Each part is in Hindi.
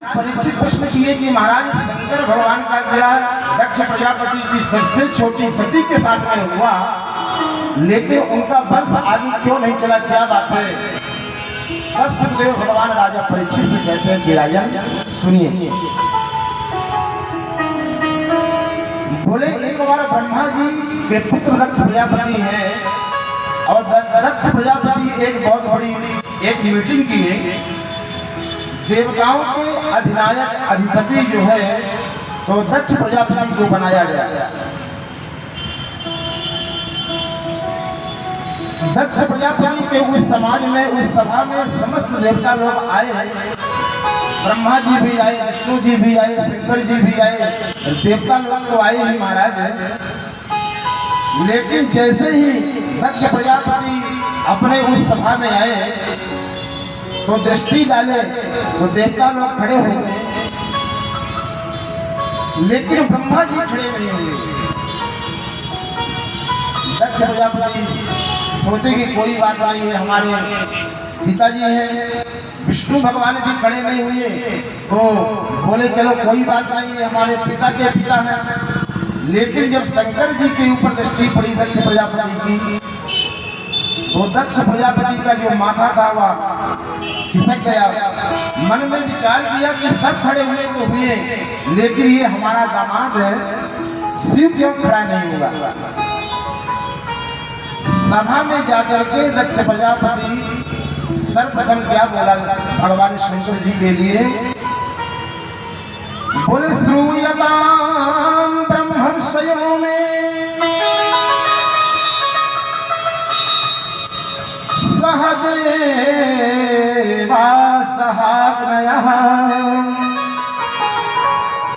परीक्षित प्रश्न किए कि महाराज शंकर भगवान का विवाह दक्ष प्रजापति की सबसे छोटी सती के साथ में हुआ, लेकिन उनका वंश आगे क्यों नहीं चला, क्या बात है? तब सुखदेव भगवान राजा परीक्षित से कहते हैं कि राजन सुनिए। बोले एक बार ब्रह्मा जी के पुत्र दक्ष प्रजापति हैं और दक्ष प्रजापति एक बहुत बड़ी एक मीटिंग की है। देवताओं के अधिनायक अधिपति जो है तो दक्ष प्रजापति को बनाया गया। दक्ष प्रजापति के उस समाज में उस सभा में समस्त देवता लोग आए, ब्रह्मा जी भी आए, विष्णु जी भी आए, शंकर जी भी आए, देवता लोग तो आए ही महाराज। लेकिन जैसे ही दक्ष प्रजापति अपने उस सभा में आए तो दृष्टि डाले तो देवता लोग खड़े हो गए, लेकिन ब्रह्मा जी खड़े नहीं हुए। दक्ष प्रजापति सोचे कि कोई बात नहीं है, हमारे पिताजी हैं, विष्णु भगवान भी खड़े नहीं हुए, तो बोले चलो कोई बात नहीं है, हमारे पिता के पिता हैं। लेकिन जब शंकर जी के ऊपर दृष्टि पड़ी दक्ष प्रजापति की, तो दक्ष प्रजापति का जो माथा था वह खिसक गया। मन में विचार किया कि सब खड़े हुए तो हुए, लेकिन ये हमारा दामाद है, शिव क्यों खड़ा नहीं हुआ? सभा में जाकर के दक्ष प्रजापति सर्वप्रथम क्या बोला भगवान शंकर जी के लिए? बोले श्रूयतां ब्रह्मर्षयो में सहदेवा सहाग्नयः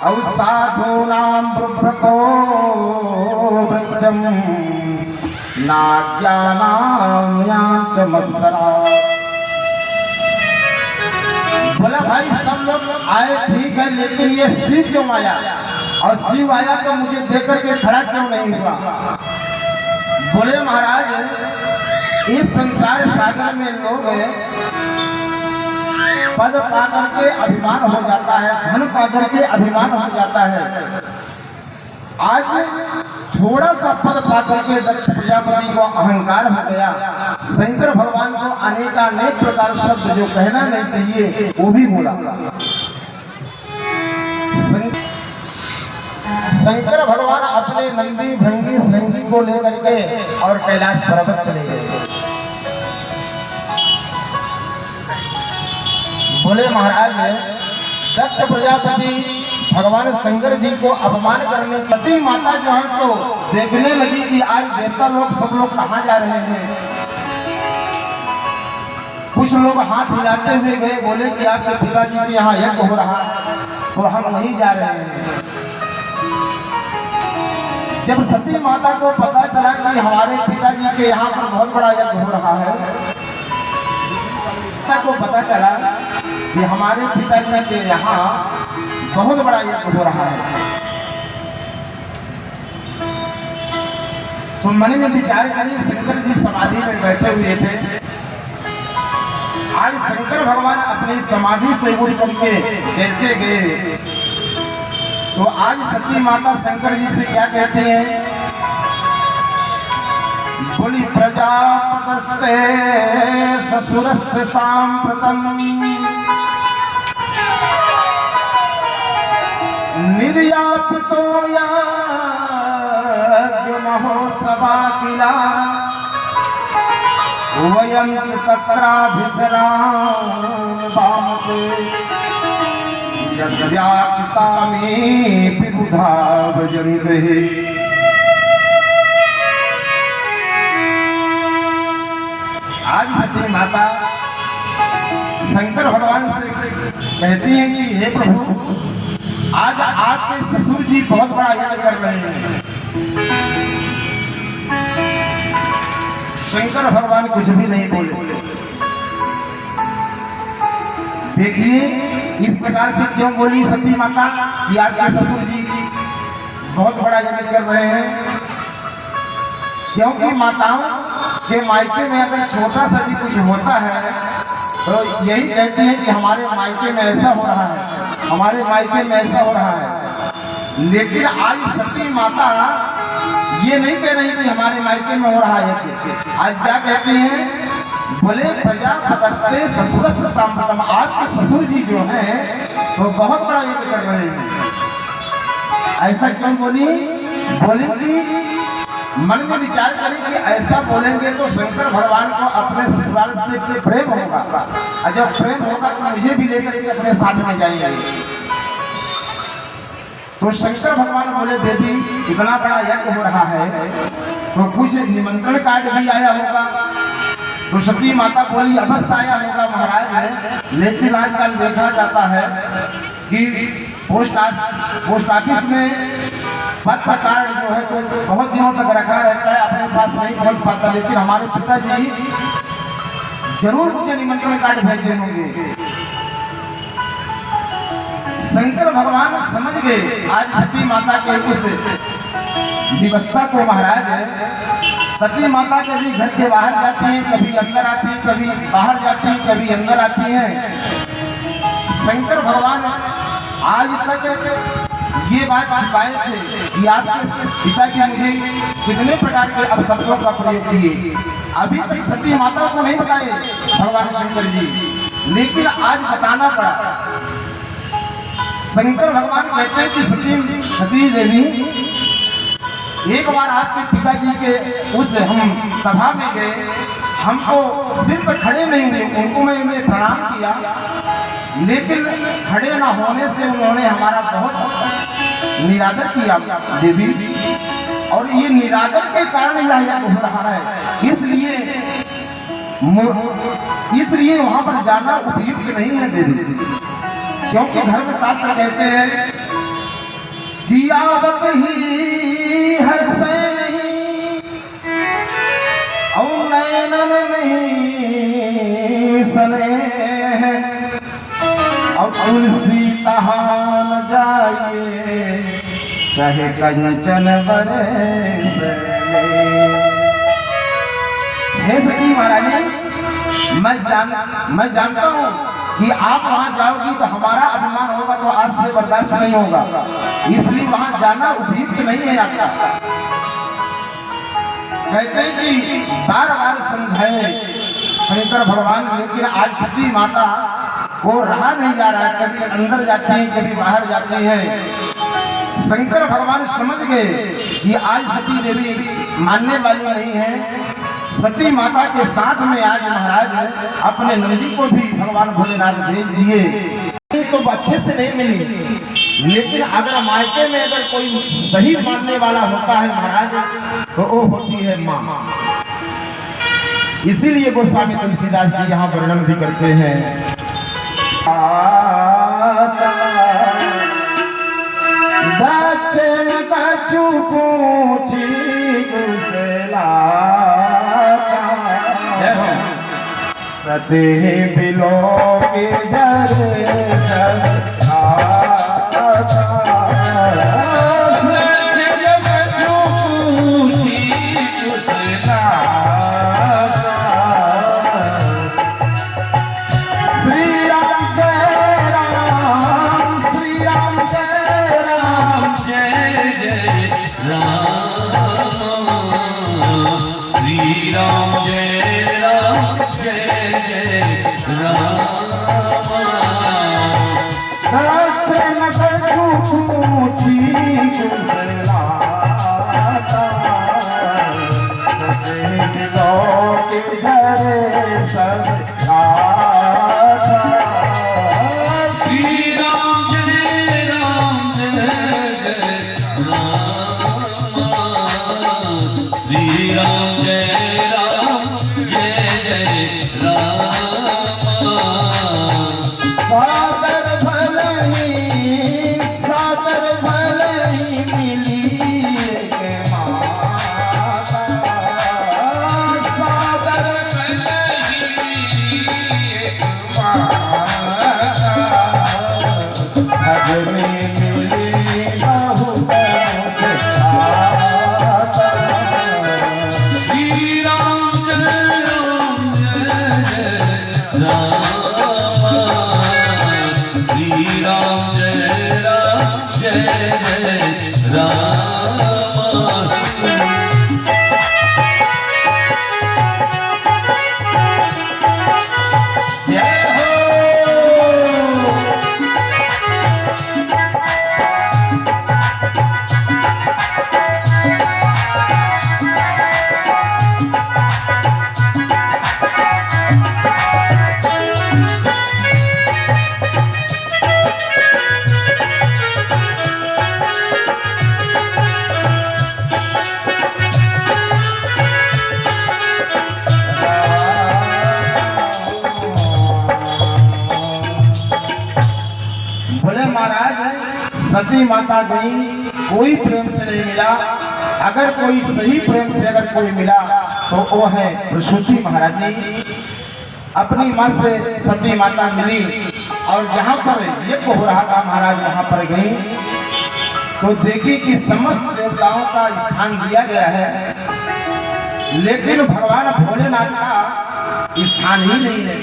औ साधूनां ब्रह्मतो वृद्धं नाज्ञानां च मत्सरा। बोला भाई सब लोग आए ठीक है, लेकिन ये शिव क्यों आया? और शिव आया तो मुझे देकर के खड़ा क्यों नहीं हुआ? बोले महाराज इस संसार सागर में लोग पद पाकर के अभिमान हो जाता है, धन पाकर के अभिमान हो जाता है। आज थोड़ा सा पद पाकर के दक्ष प्रजापति को अहंकार हो गया। शंकर भगवान को अनेकानेक प्रकार शब्द जो कहना नहीं चाहिए वो भी बोला। शंकर भगवान अपने नंदी भृंगी श्रृंगी को लेकर के और कैलाश पर्वत चले गए। बोले महाराज दक्ष प्रजापति भगवान शंकर जी को अपमान करने, सती माता जो है तो देखने लगी कि आज देवता लोग सब लोग कहाँ जा रहे हैं। कुछ लोग हाथ हिलाते हुए गए, बोले कि आपके पिताजी के यहाँ यज्ञ हो रहा है तो हम वहीं जा रहे हैं। जब सती माता को पता चला कि हमारे पिताजी के यहाँ पर बहुत बड़ा यज्ञ हो रहा है, को पता चला कि हमारे पिताजी के यहाँ बहुत बड़ा यज्ञ हो रहा है, तो मन में विचार करी। शंकर जी समाधि में बैठे हुए थे। आज शंकर भगवान अपनी समाधि से उठ करके जैसे गए, तो आज सती माता शंकर जी से क्या कहते हैं? बोली प्रजापतस्ते ससुरस्ते सांप्रतम निर्यापितो यज्ञ महोत्सवा किला वयं च तत्राभिसराम वामते यज्ञाकितामेऽपि बुधा भजन्ते। आज सती माता शंकर भगवान से कहती हैं कि हे प्रभु, आज आपके ससुर जी बहुत बड़ा यज्ञ कर रहे हैं। शंकर भगवान कुछ भी नहीं बोले। देखिए इस प्रकार से क्यों बोली सती माता कि आपके ससुर जी बहुत बड़ा यज्ञ कर रहे हैं? क्योंकि माताओं के मायके में अगर छोटा सा भी कुछ होता है तो यही कहते हैं कि हमारे मायके में ऐसा हो रहा है। हमारे मायके में ऐसा हो रहा है। लेकिन आज सती माता ये नहीं कह रही कि हमारे मायके में हो रहा है। आज क्या कहते हैं, बोले प्रजापतस्ते ससुरस्य सांप्रतम, आपके ससुर जी जो हैं तो बहुत बड़ा यज्ञ कर रहे हैं। ऐसा क्यों बोली? बोलेंगी मन में विचार करें कि ऐसा बोलेंगे तो शंकर भगवान को अपने ससुराल से प्रेम होगा, और जब प्रेम होगा तो मुझे भी लेकर के अपने साथ में जाएंगे। तो शंकर भगवान बोले देवी इतना बड़ा यज्ञ हो रहा है तो कुछ निमंत्रण कार्ड भी आया होगा। तो सती माता बोली अवश्य आया होगा महाराज, लेकिन आजकल देखा जाता है कि पोस्ट ऑफिस में पत्र कार्ड जो है तो बहुत दिनों तक रखा रहता है, अपने पास नहीं पहुंच पाता। लेकिन हमारे पिताजी जरूर मुझे निमंत्रण कार्ड भेजे होंगे। शंकर भगवान समझ गए आज सती माता के उस व्यवस्था को। महाराज सती माता कभी घर के बाहर जाती हैं, कभी अंदर आती हैं, कभी बाहर जाती हैं, कभी अंदर आती हैं। शंकर भगवान आज तक ये बात छिपाए थे कि आपके पिताजी मुझे कितने प्रकार के अपशब्दों का प्रयोग किए, अभी तक सती माता को नहीं बताए भगवान शंकर जी, लेकिन आज बताना पड़ा। शंकर भगवान कहते हैं कि सती देवी एक बार आपके पिताजी के उस हम सभा में गए, हमको सिर पर खड़े नहीं हुए, उनको मैंने प्रणाम किया, लेकिन खड़े ना होने से उन्होंने हमारा बहुत निरादर किया देवी, और ये निरादर के कारण यह यज्ञ हो रहा है। इसलिए वहां पर जाना उपयुक्त नहीं है देवी, क्योंकि धर्म शास्त्र कहते हैं कि आवत ही हर से नहीं और नैनन नहीं सने और तुलसी कहा न जाइए चाहे कंचन बरस ले। हे सती महारानी, मैं जानता हूँ कि आप वहां जाओगी तो हमारा अभिमान होगा, तो आपसे बर्दाश्त नहीं होगा, इसलिए वहां जाना उपयुक्त नहीं है आपका। कहते हैं कि बार बार समझाए शंकर भगवान, लेकिन आज सती माता को रहा नहीं जा रहा है, कभी अंदर जाती है कभी बाहर जाती है। शंकर भगवान समझ गए कि आज सती देवी मानने वाली नहीं है। सती माता के साथ में आज महाराज अपने नंदी को भी भगवान भोलेनाथ भेज दिए। तो अच्छे से नहीं मिली, लेकिन अगर मायके में अगर कोई सही मानने वाला होता है महाराज तो वो होती है माँ। इसीलिए गोस्वामी तुलसीदास जी यहाँ वर्णन भी करते हैं, दक्षिण कछु पूछी कुशला सते बिलो के जरे सब सादर भले ही मिली बोले महाराज सती माता गई, कोई प्रेम से नहीं मिला। अगर कोई सही प्रेम से अगर कोई मिला तो वो है प्रसूति महारानी। अपनी माँ से सती माता मिली और जहाँ पर यज्ञ हो रहा था महाराज वहाँ पर गई तो देखी कि समस्त देवताओं का स्थान दिया गया है, लेकिन भगवान भोलेनाथ का स्थान ही नहीं है।